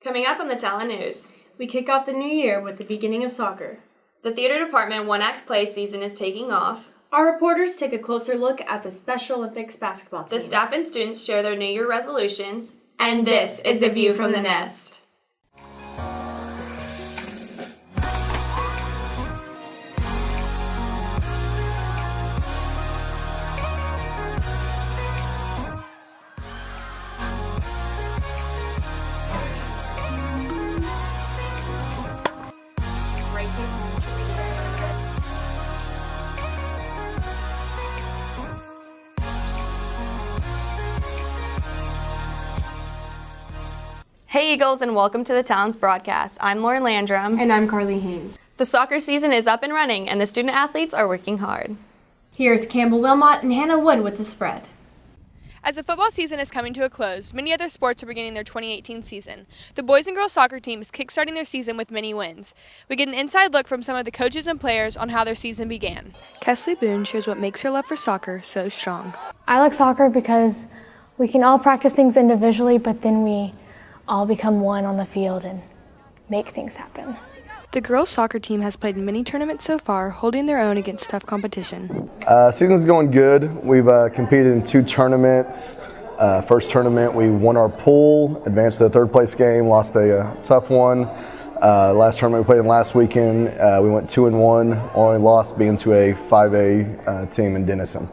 Coming up on the Talent News. We kick off the new year with the beginning of soccer. The theater department one-act play season is taking off. Our reporters take a closer look at the Special Olympics basketball team. The staff and students share their New Year resolutions. And this is The View from the Nest. Hey Eagles, and welcome to the Talents broadcast. I'm Lauren Landrum. And I'm Carly Haynes. The soccer season is up and running, and the student athletes are working hard. Here's Campbell Wilmot and Hannah Wood with the spread. As the football season is coming to a close, many other sports are beginning their 2018 season. The boys and girls soccer team is kickstarting their season with many wins. We get an inside look from some of the coaches and players on how their season began. Kesley Boone shares what makes her love for soccer so strong. I like soccer because we can all practice things individually, but then we all become one on the field and make things happen. The girls' soccer team has played many tournaments so far, holding their own against tough competition. Season's going good. We've competed in 2 tournaments. First tournament, we won our pool, advanced to the third place game, lost a tough one. Last tournament we played in last weekend, we went 2-1, only lost being to a 5A team in Denison.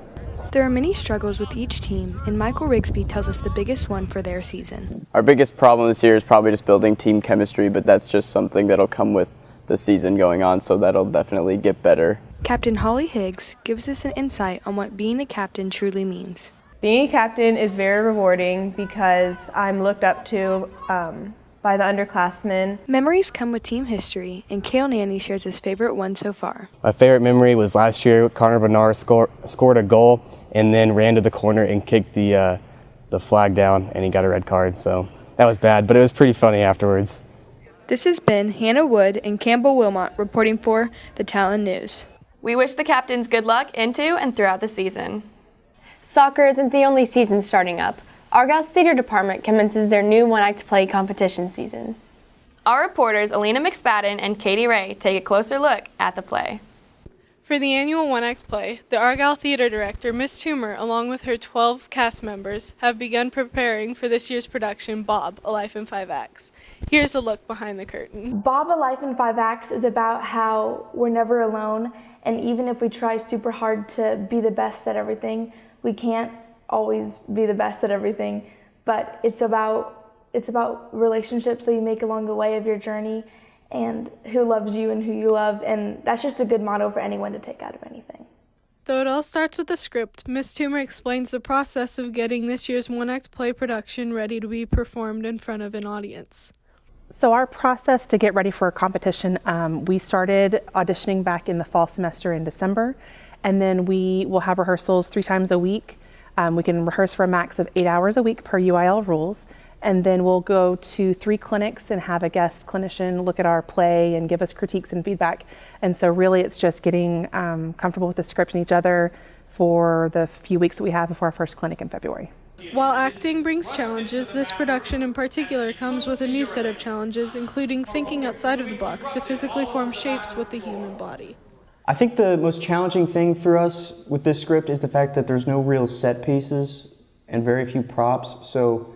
There are many struggles with each team, and Michael Rigsby tells us the biggest one for their season. Our biggest problem this year is probably just building team chemistry, but that's just something that'll come with the season going on, so that'll definitely get better. Captain Holly Higgs gives us an insight on what being a captain truly means. Being a captain is very rewarding because I'm looked up to by the underclassmen. Memories come with team history, and Cale Nanny shares his favorite one so far. My favorite memory was last year. Connor Bernard scored a goal and then ran to the corner and kicked the flag down, and he got a red card. So that was bad, but it was pretty funny afterwards. This has been Hannah Wood and Campbell Wilmot reporting for the Talent News. We wish the captains good luck into and throughout the season. Soccer isn't the only season starting up. Argyle's theater department commences their new one-act play competition season. Our reporters Alina McSpadden and Katie Ray take a closer look at the play. For the annual one-act play, the Argyle Theater Director, Miss Toomer, along with her 12 cast members, have begun preparing for this year's production, Bob, A Life in 5 Acts. Here's a look behind the curtain. Bob, A Life in 5 Acts is about how we're never alone, and even if we try super hard to be the best at everything, we can't always be the best at everything, but it's about relationships that you make along the way of your journey, and who loves you and who you love, and that's just a good motto for anyone to take out of anything. Though it all starts with a script, Miss Toomer explains the process of getting this year's one-act play production ready to be performed in front of an audience. So our process to get ready for a competition, we started auditioning back in the fall semester in December, and then we will have rehearsals 3 times a week. We can rehearse for a max of 8 hours a week per UIL rules. And then we'll go to 3 clinics and have a guest clinician look at our play and give us critiques and feedback. And so really it's just getting comfortable with the script and each other for the few weeks that we have before our first clinic in February. While acting brings challenges, this production in particular comes with a new set of challenges, including thinking outside of the box to physically form shapes with the human body. I think the most challenging thing for us with this script is the fact that there's no real set pieces and very few props. So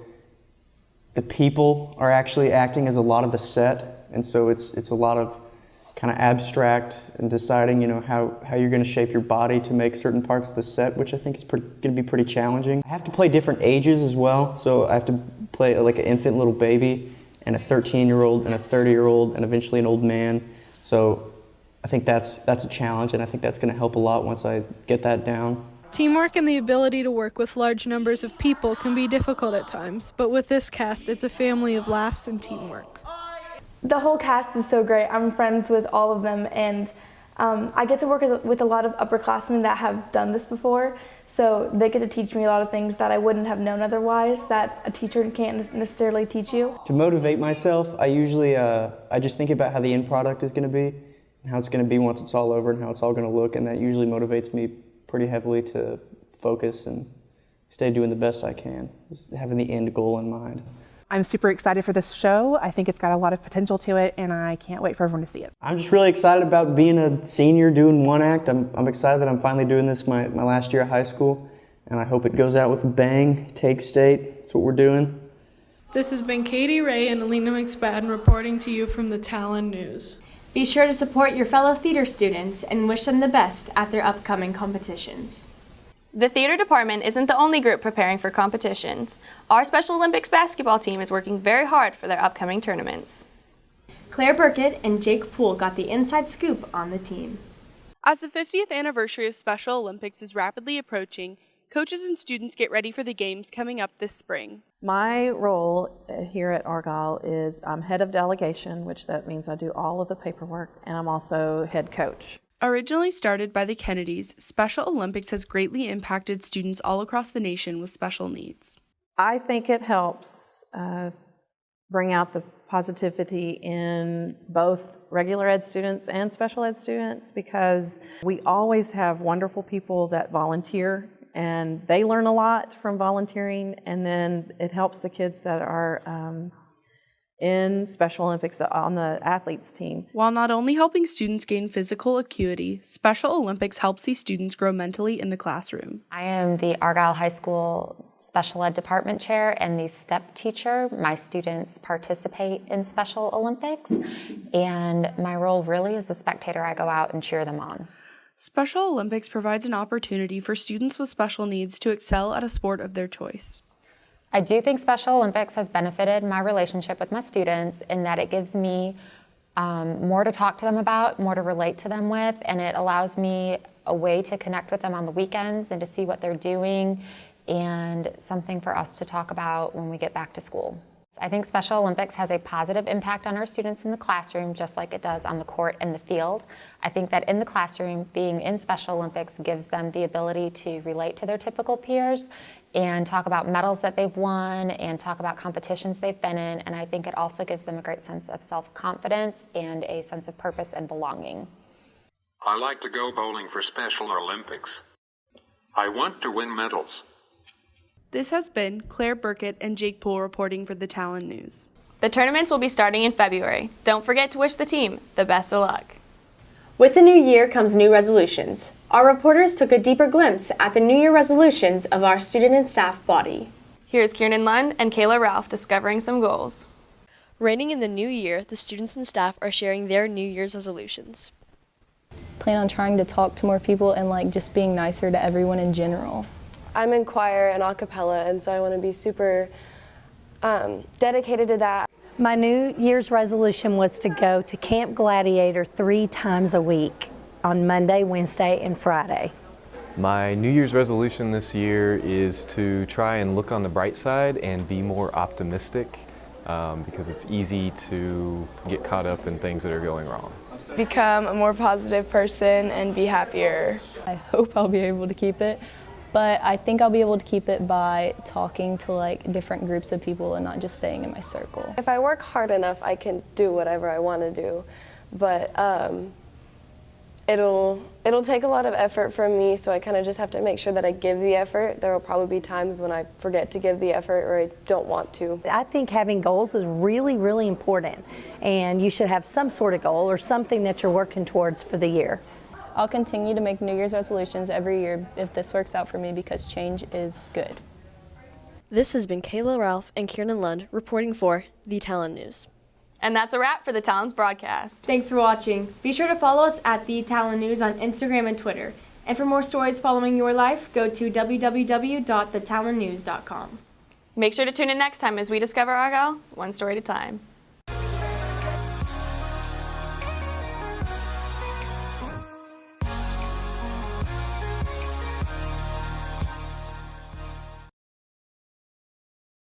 the people are actually acting as a lot of the set, and so it's a lot of kind of abstract and deciding, how you're going to shape your body to make certain parts of the set, which I think is going to be pretty challenging. I have to play different ages as well, so I have to play like an infant little baby and a 13-year-old and a 30-year-old and eventually an old man. So I think that's a challenge, and I think that's going to help a lot once I get that down. Teamwork and the ability to work with large numbers of people can be difficult at times, but with this cast, it's a family of laughs and teamwork. The whole cast is so great. I'm friends with all of them, and I get to work with a lot of upperclassmen that have done this before, so they get to teach me a lot of things that I wouldn't have known otherwise, that a teacher can't necessarily teach you. To motivate myself, I usually I just think about how the end product is going to be, and how it's going to be once it's all over, and how it's all going to look, and that usually motivates me pretty heavily to focus and stay doing the best I can, just having the end goal in mind. I'm super excited for this show. I think it's got a lot of potential to it, and I can't wait for everyone to see it. I'm just really excited about being a senior doing one act. I'm excited that I'm finally doing this my last year of high school, and I hope it goes out with a bang, take state. That's what we're doing. This has been Katie Ray and Alina McSpadden reporting to you from the Talon News. Be sure to support your fellow theater students and wish them the best at their upcoming competitions. The theater department isn't the only group preparing for competitions. Our Special Olympics basketball team is working very hard for their upcoming tournaments. Claire Burkett and Jake Poole got the inside scoop on the team. As the 50th anniversary of Special Olympics is rapidly approaching, coaches and students get ready for the games coming up this spring. My role here at Argyle is I'm head of delegation, which that means I do all of the paperwork, and I'm also head coach. Originally started by the Kennedys, Special Olympics has greatly impacted students all across the nation with special needs. I think it helps bring out the positivity in both regular ed students and special ed students, because we always have wonderful people that volunteer, and they learn a lot from volunteering, and then it helps the kids that are in Special Olympics on the athletes team. While not only helping students gain physical acuity, Special Olympics helps these students grow mentally in the classroom. I am the Argyle High School Special Ed Department Chair and the STEP teacher. My students participate in Special Olympics, and my role really is a spectator. I go out and cheer them on. Special Olympics provides an opportunity for students with special needs to excel at a sport of their choice. I do think Special Olympics has benefited my relationship with my students in that it gives me more to talk to them about, more to relate to them with, and it allows me a way to connect with them on the weekends and to see what they're doing, and something for us to talk about when we get back to school. I think Special Olympics has a positive impact on our students in the classroom, just like it does on the court and the field. I think that in the classroom, being in Special Olympics gives them the ability to relate to their typical peers and talk about medals that they've won and talk about competitions they've been in. And I think it also gives them a great sense of self-confidence and a sense of purpose and belonging. I like to go bowling for Special Olympics. I want to win medals. This has been Claire Burkett and Jake Poole reporting for the Talon News. The tournaments will be starting in February. Don't forget to wish the team the best of luck. With the new year comes new resolutions. Our reporters took a deeper glimpse at the New Year resolutions of our student and staff body. Here's Kieran Lund and Kayla Ralph discovering some goals. Reigning in the new year, the students and staff are sharing their New Year's resolutions. Plan on trying to talk to more people and just being nicer to everyone in general. I'm in choir and a cappella, and so I want to be super dedicated to that. My New Year's resolution was to go to Camp Gladiator 3 times a week on Monday, Wednesday, and Friday. My New Year's resolution this year is to try and look on the bright side and be more optimistic, because it's easy to get caught up in things that are going wrong. Become a more positive person and be happier. I hope I'll be able to keep it, but I think I'll be able to keep it by talking to different groups of people and not just staying in my circle. If I work hard enough, I can do whatever I want to do, but it'll take a lot of effort from me, so I kind of just have to make sure that I give the effort. There will probably be times when I forget to give the effort or I don't want to. I think having goals is really, really important, and you should have some sort of goal or something that you're working towards for the year. I'll continue to make New Year's resolutions every year if this works out for me, because change is good. This has been Kayla Ralph and Kieran Lund reporting for the Talon News. And that's a wrap for the Talon's broadcast. Thanks for watching. Be sure to follow us at The Talon News on Instagram and Twitter. And for more stories following your life, go to www.thetalonnews.com. Make sure to tune in next time as we discover Argyle one story at a time.